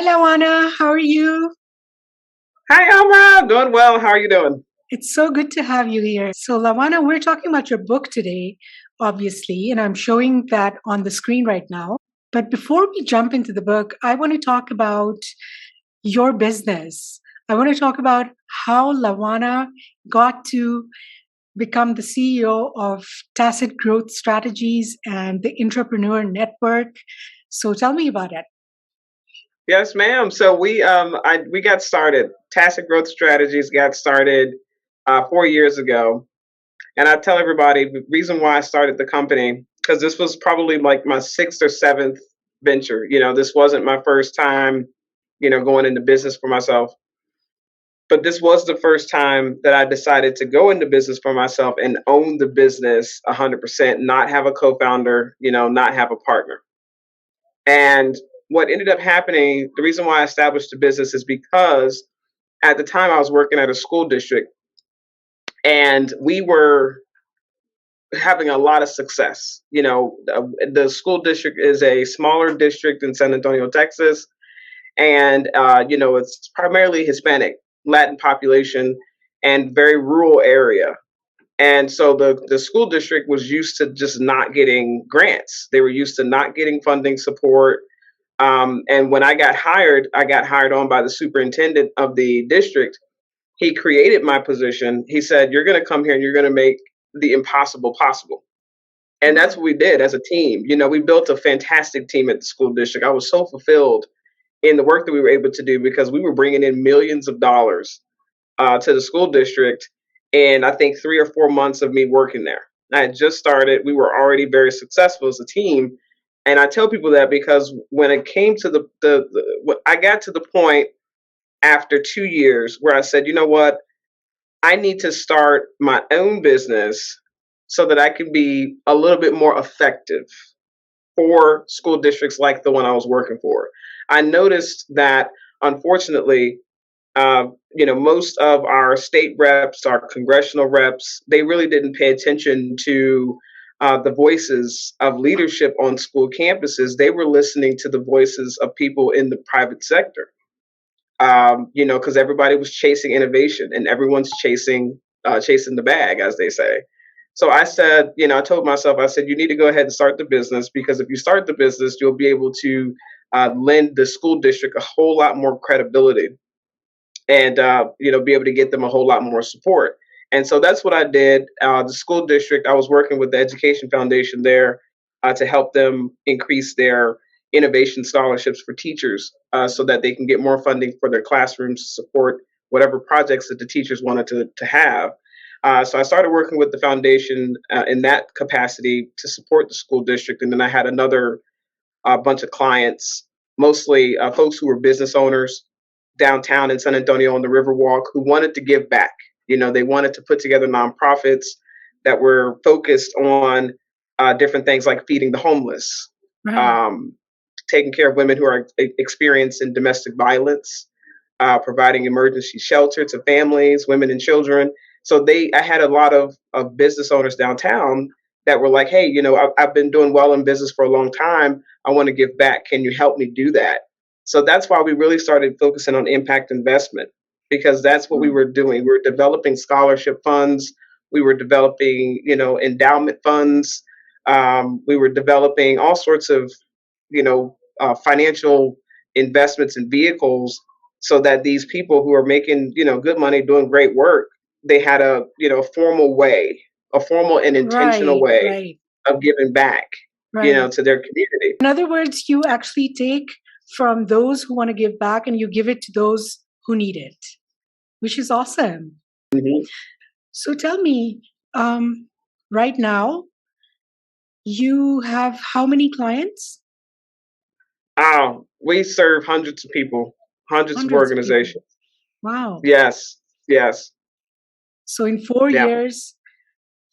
Hi, Lawana. How are you? Hi, Oprah. Doing well. How are you doing? It's so good to have you here. So, Lawana, we're talking about your book today, obviously, and I'm showing that on the screen right now. But before we jump into the book, I want to talk about your business. I want to talk about how Lawana got to become the CEO of Tacit Growth Strategies and the Intrapreneur Network. So, tell me about it. Yes, ma'am. So we got started. Tacit Growth Strategies got started 4 years ago, and I tell everybody the reason why I started the company because this was probably like my sixth or seventh venture. This wasn't my first time, going into business for myself. But this was the first time that I decided to go into business for myself and own the business 100%, not have a co-founder, not have a partner. And what ended up happening, the reason why I established the business is because at the time I was working at a school district and we were having a lot of success. The school district is a smaller district in San Antonio, Texas. And, it's primarily Hispanic, Latin population and very rural area. And so the school district was used to just not getting grants. They were used to not getting funding support. And when I got hired on by the superintendent of the district. He created my position. He said, "You're going to come here and you're going to make the impossible possible." And that's what we did as a team. We built a fantastic team at the school district. I was so fulfilled in the work that we were able to do because we were bringing in millions of dollars to the school district in, I think, 3 or 4 months of me working there. I had just started. We were already very successful as a team. And I tell people that because when it came to I got to the point after 2 years where I said, you know what, I need to start my own business so that I can be a little bit more effective for school districts like the one I was working for. I noticed that unfortunately, most of our state reps, our congressional reps, they really didn't pay attention to the voices of leadership on school campuses. They were listening to the voices of people in the private sector. Because everybody was chasing innovation and everyone's chasing the bag, as they say. So I said, I told myself, I said, you need to go ahead and start the business because if you start the business, you'll be able to lend the school district a whole lot more credibility and, be able to get them a whole lot more support. And so that's what I did. The school district, I was working with the Education Foundation there to help them increase their innovation scholarships for teachers so that they can get more funding for their classrooms to support whatever projects that the teachers wanted to have. So I started working with the foundation in that capacity to support the school district. And then I had another bunch of clients, mostly folks who were business owners downtown in San Antonio on the Riverwalk who wanted to give back. They wanted to put together nonprofits that were focused on different things like feeding the homeless, Right. taking care of women who are experiencing domestic violence, providing emergency shelter to families, women and children. So I had a lot of business owners downtown that were like, hey, I've been doing well in business for a long time. I want to give back. Can you help me do that? So that's why we really started focusing on impact investment because that's what we were doing. We were developing scholarship funds. We were developing, endowment funds. We were developing all sorts of, financial investments and vehicles so that these people who are making, good money, doing great work, they had a, formal way, a formal and intentional Right, way right, of giving back, right. to their community. In other words, you actually take from those who want to give back and you give it to those who need it, which is awesome. Mhm. So tell me, right now, you have how many clients? We serve hundreds of people, hundreds of Hundreds of people. organizations. Wow. Yes, yes, So in four yeah. years,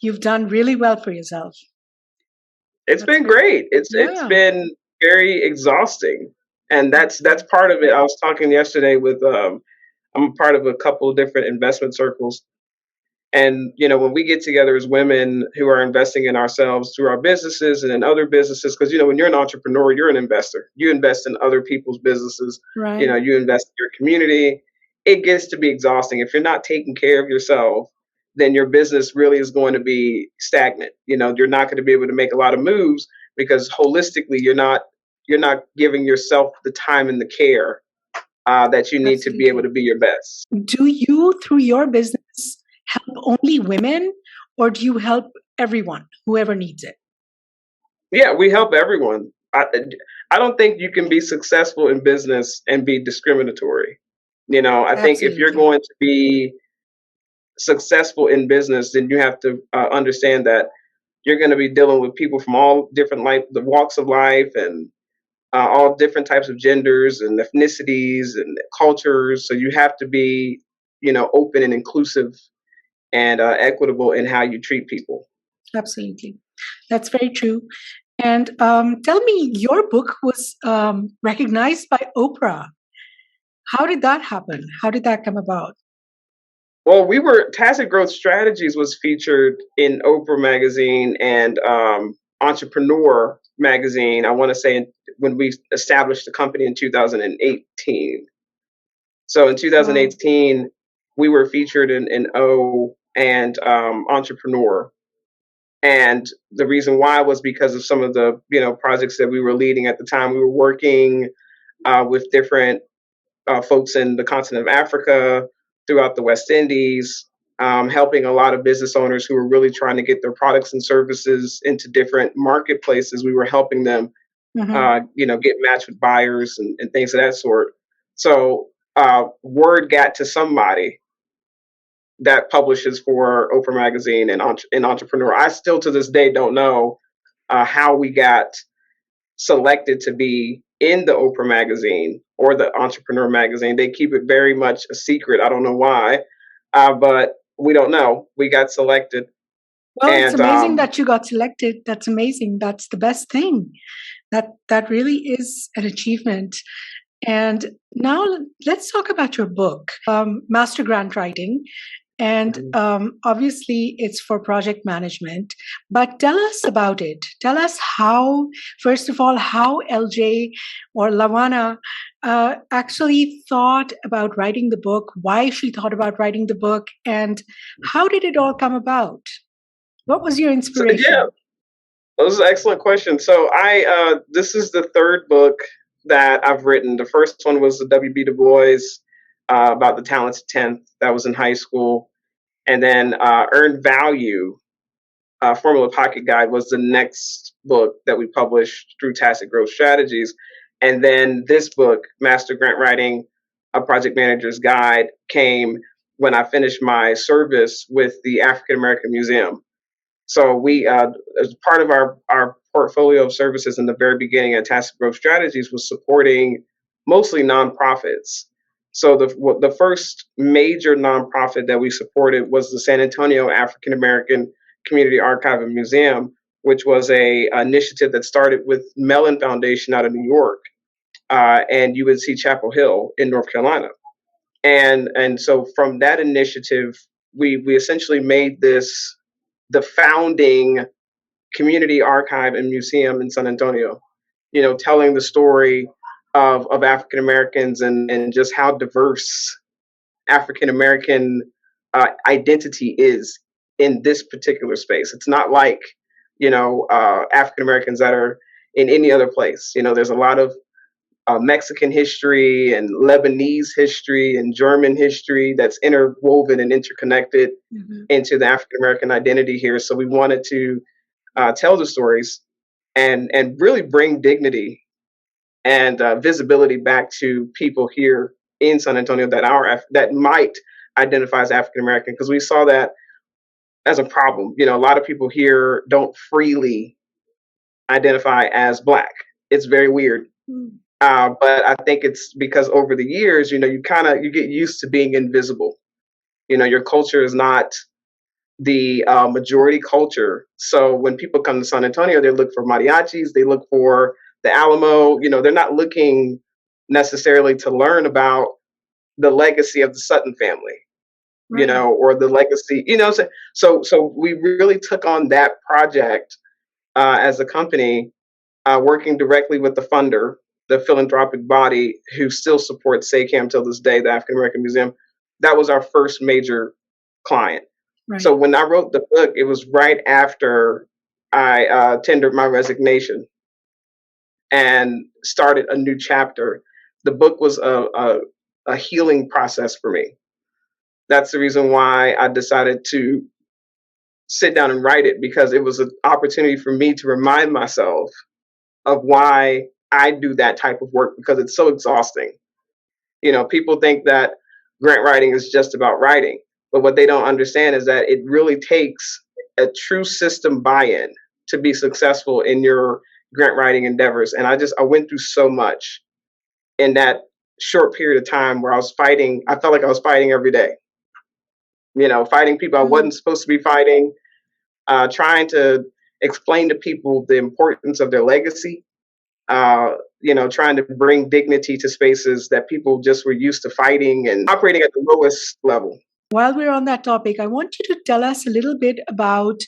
you've done really well for yourself. It's That's been very, great. It's yeah. been very exhausting, and that's Okay. part of it. I was talking yesterday with I'm a part of a couple of different investment circles, And when we get together as women who are investing in ourselves through our businesses and in other businesses, because when you're an entrepreneur, you're an investor. You invest in other people's businesses. Right. You invest in your community. It gets to be exhausting if you're not taking care of yourself. Then your business really is going to be stagnant. You're not going to be able to make a lot of moves because holistically, you're not giving yourself the time and the care that you need to be able Absolutely. to be your best. Do you, through your business, help only women, or do you help everyone, whoever needs it? Yeah, we help everyone. I don't think you can be successful in business and be discriminatory. I think if you're Absolutely. going to be successful in business, then you have to understand that you're going to be dealing with people from all different the walks of life, and all different types of genders and ethnicities and cultures. So you have to be, open and inclusive and equitable in how you treat people. Absolutely. That's very true. And tell me, your book was recognized by Oprah. How did that happen? How did that come about? Well, Tacit Growth Strategies was featured in Oprah Magazine and Intrapreneur Magazine. I want to say when we established the company in 2018. So in Wow. 2018, we were featured in O and Entrepreneur. And the reason why was because of some of the projects that we were leading at the time. We were working with different folks in the continent of Africa, throughout the West Indies, helping a lot of business owners who were really trying to get their products and services into different marketplaces. We were helping them, Mm-hmm. get matched with buyers and things of that sort. So word got to somebody that publishes for Oprah Magazine and Entrepreneur. I still to this day don't know how we got selected to be in the Oprah Magazine or the Entrepreneur Magazine. They keep it very much a secret. I don't know why, but we don't know. We got selected, Well, it's and amazing that you got selected. That's amazing. That's the best thing. That really is an achievement. And now let's talk about your book, Master Grant Writing. And Mhm. obviously, it's for project management. But tell us about it. Tell us how, first of all, how LJ or Lawana actually thought about writing the book, why she thought about writing the book, and how did it all come about? What was your So yeah, inspiration? those is an excellent question. So this is the third book that I've written. The first one was the W.B. Du Bois about the talented 10th. That was in high school. And then Earned Value, Formula Pocket Guide was the next book that we published through Tacit Growth Strategies. And then this book, Master Grant Writing, A Project Manager's Guide, came when I finished my service with the African American Museum. So as part of our portfolio of services in the very beginning at Tacit Growth Strategies, was supporting mostly nonprofits. So the first major nonprofit that we supported was the San Antonio African American Community Archive and Museum, which was a initiative that started with Mellon Foundation out of New York, and UNC Chapel Hill in North Carolina. And so from that initiative, we essentially made this the founding community archive and museum in San Antonio, telling the story of African Americans and just how diverse African American identity is in this particular space. It's not like, African Americans that are in any other place. There's a lot of Mexican history and Lebanese history and German history that's interwoven and interconnected Mhm. into the African American identity here. So we wanted to tell the stories and really bring dignity and visibility back to people here in San Antonio that might identify as African American, because we saw that as a problem. A lot of people here don't freely identify as Black. It's very weird. Mm. But I think it's because over the years, you get used to being invisible. Your culture is not the majority culture. So when people come to San Antonio, they look for mariachis, they look for the Alamo. They're not looking necessarily to learn about the legacy of the Sutton family. Right. or the legacy, so we really took on that project as a company, working directly with the funder, the philanthropic body who still supports SACAM till this day, the African American Museum. That was our first major client. So Right. when I wrote the book, it was right after I tendered my resignation and started a new chapter. The book was a healing process for me. That's the reason why I decided to sit down and write it, because it was an opportunity for me to remind myself of why I do that type of work, because it's so exhausting. People think that grant writing is just about writing, but what they don't understand is that it really takes a true system buy-in to be successful in your grant writing endeavors. And I went through so much in that short period of time where I felt like I was fighting every day, fighting people I Mm. wasn't supposed to be fighting, trying to explain to people the importance of their legacy, trying to bring dignity to spaces that people just were used to fighting and operating at the lowest level. While we're on that topic, I want you to tell us a little bit about,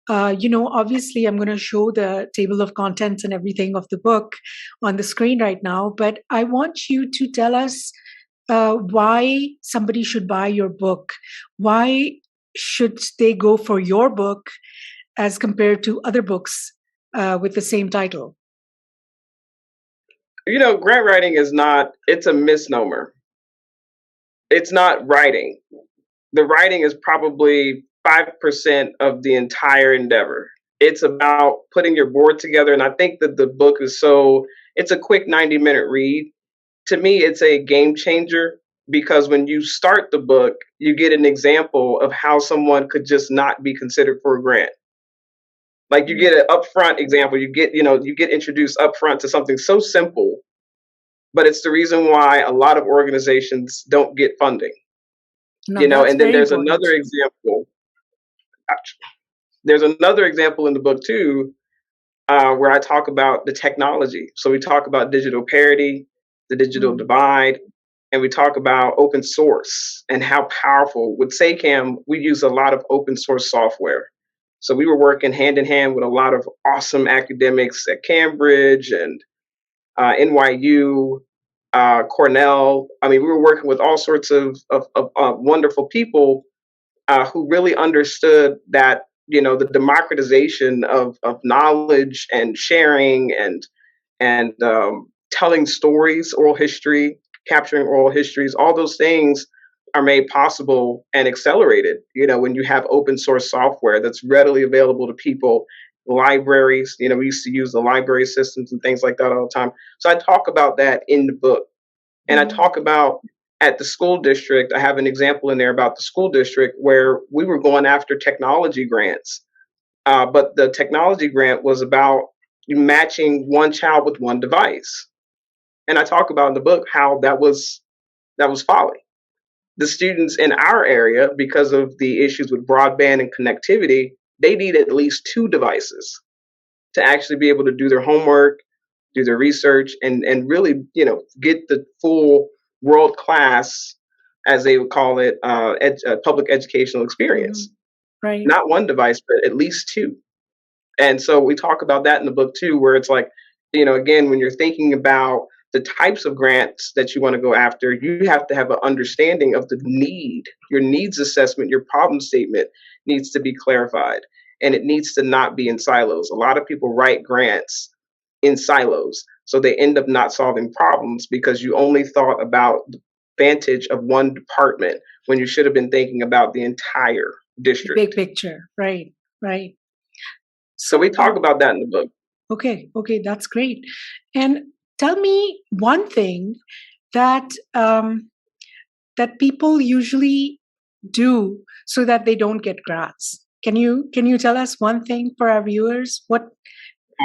obviously, I'm going to show the table of contents and everything of the book on the screen right now, but I want you to tell us why somebody should buy your book. Why should they go for your book as compared to other books with the same title? Grant writing it's a misnomer. It's not writing. The writing is probably 5% of the entire endeavor. It's about putting your board together. And I think that the book it's a quick 90-minute read. To me, it's a game changer, because when you start the book, you get an example of how someone could just not be considered for a grant. Like, you get an upfront example, you get introduced upfront to something so simple, but it's the reason why a lot of organizations don't get funding. Now, that's And then very important. there's another example in the book too, where I talk about the technology. So we talk about digital parity, the digital Mm. divide, and we talk about open source and how powerful. With SACAM, we use a lot of open source software. So we were working hand in hand with a lot of awesome academics at Cambridge and NYU, Cornell. I mean, we were working with all sorts of wonderful people who really understood that, the democratization of knowledge and sharing and telling stories, oral history, capturing oral histories, all those things are made possible and accelerated, when you have open source software that's readily available to people. Libraries, we used to use the library systems and things like that all the time. So I talk about that in the book. And I Mhm. talk about, at the school district, I have an example in there about the school district where we were going after technology grants. But the technology grant was about matching one child with one device. And I talk about in the book how that was folly. The students in our area, because of the issues with broadband and connectivity, they need at least two devices to actually be able to do their homework, do their research, and really, get the full world class, as they would call it, public educational experience. Mhm. Right. Not one device, but at least two. And so we talk about that in the book too, where it's like, again, when you're thinking about the types of grants that you want to go after, you have to have an understanding of the need. Your needs assessment, your problem statement needs to be clarified, and it needs to not be in silos. A lot of people write grants in silos, so they end up not solving problems because you only thought about the vantage of one department when you should have been thinking about the entire The big district. picture. Right. Right. So So, we talk about that in the book. okay. Okay. That's great. And tell me one thing that that people usually do so that they don't get grants. Can you tell us one thing for our viewers? What?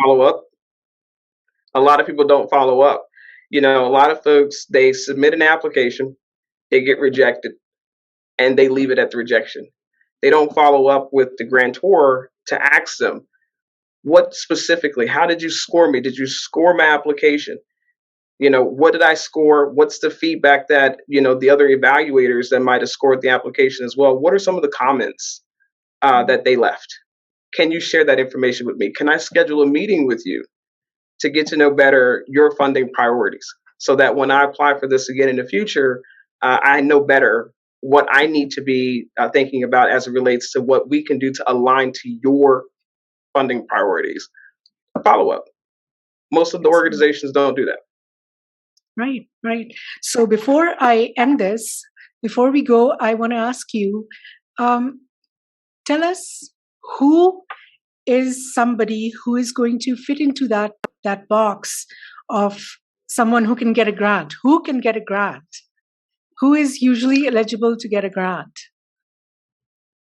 Follow up. A lot of people don't follow up. A lot of folks, they submit an application, they get rejected, and they leave it at the rejection. They don't follow up with the grantor to ask them, what specifically, how did you score me? Did you score my application? What did I score? What's the feedback that, the other evaluators that might have scored the application as well? What are some of the comments that they left? Can you share that information with me? Can I schedule a meeting with you to get to know better your funding priorities so that when I apply for this again in the future, I know better what I need to be thinking about as it relates to what we can do to align to your funding priorities? A follow up. Most of the Excellent. organizations don't do that. Right, right. So before I end this, before we go, I want to ask you, um, tell us who is somebody who is going to fit into that box of someone who can get a grant. Who can get a grant? Who is usually eligible to get a grant?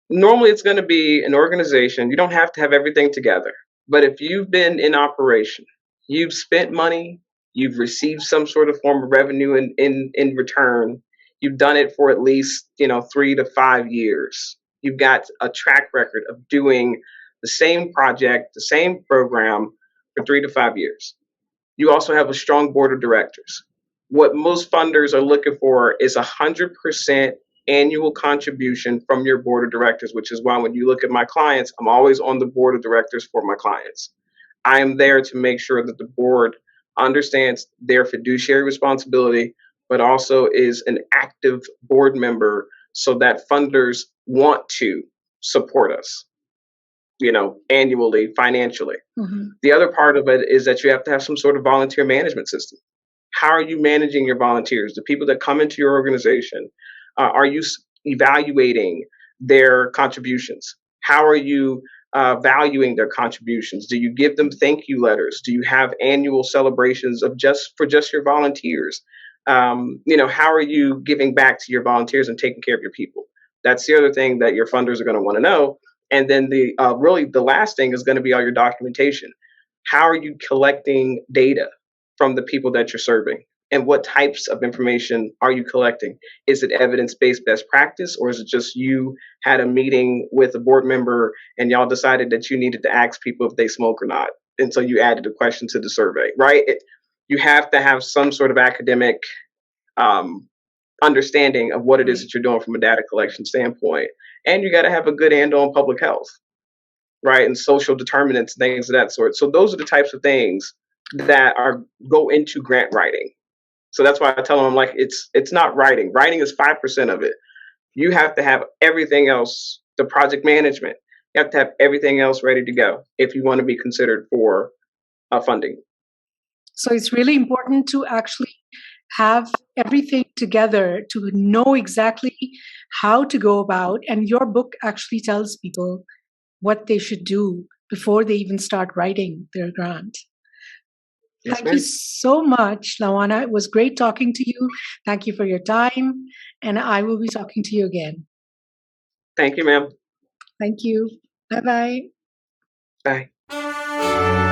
Normally, it's going to be an organization. You don't have to have everything together. But if you've been in operation, you've spent money, you've received some sort of form of revenue in return, you've done it for at least 3 to 5 years. You've got a track record of doing the same project, the same program for 3 to 5 years. You also have a strong board of directors. What most funders are looking for is 100% annual contribution from your board of directors, which is why when you look at my clients, I'm always on the board of directors for my clients. I am there to make sure that the board understands their fiduciary responsibility, but also is an active board member so that funders want to support us, annually, financially. Mm-hmm. The other part of it is that you have to have some sort of volunteer management system. How are you managing your volunteers, the people that come into your organization? Are you evaluating their contributions? How are you valuing their contributions? Do you give them thank you letters? Do you have annual celebrations of just your volunteers? How are you giving back to your volunteers and taking care of your people? That's the other thing that your funders are going to want to know. And then the last thing is going to be all your documentation. How are you collecting data from the people that you're serving? And what types of information are you collecting? Is it evidence-based best practice, or is it just you had a meeting with a board member and y'all decided that you needed to ask people if they smoke or not? And so you added a question to the survey, right? You have to have some sort of academic understanding of what it is that you're doing from a data collection standpoint. And you got to have a good handle on public health, right? And social determinants, things of that sort. So those are the types of things that go into grant writing. So that's why I tell them, I'm like, it's not writing. Writing is 5% of it. You have to have everything else, the project management. You have to have everything else ready to go if you want to be considered for funding. So it's really important to actually have everything together to know exactly how to go about. And your book actually tells people what they should do before they even start writing their grant. Yes, Thank you so much, Lawana. It was great talking to you. Thank you for your time. And I will be talking to you again. Thank you, ma'am. Thank you. Bye-bye. Bye.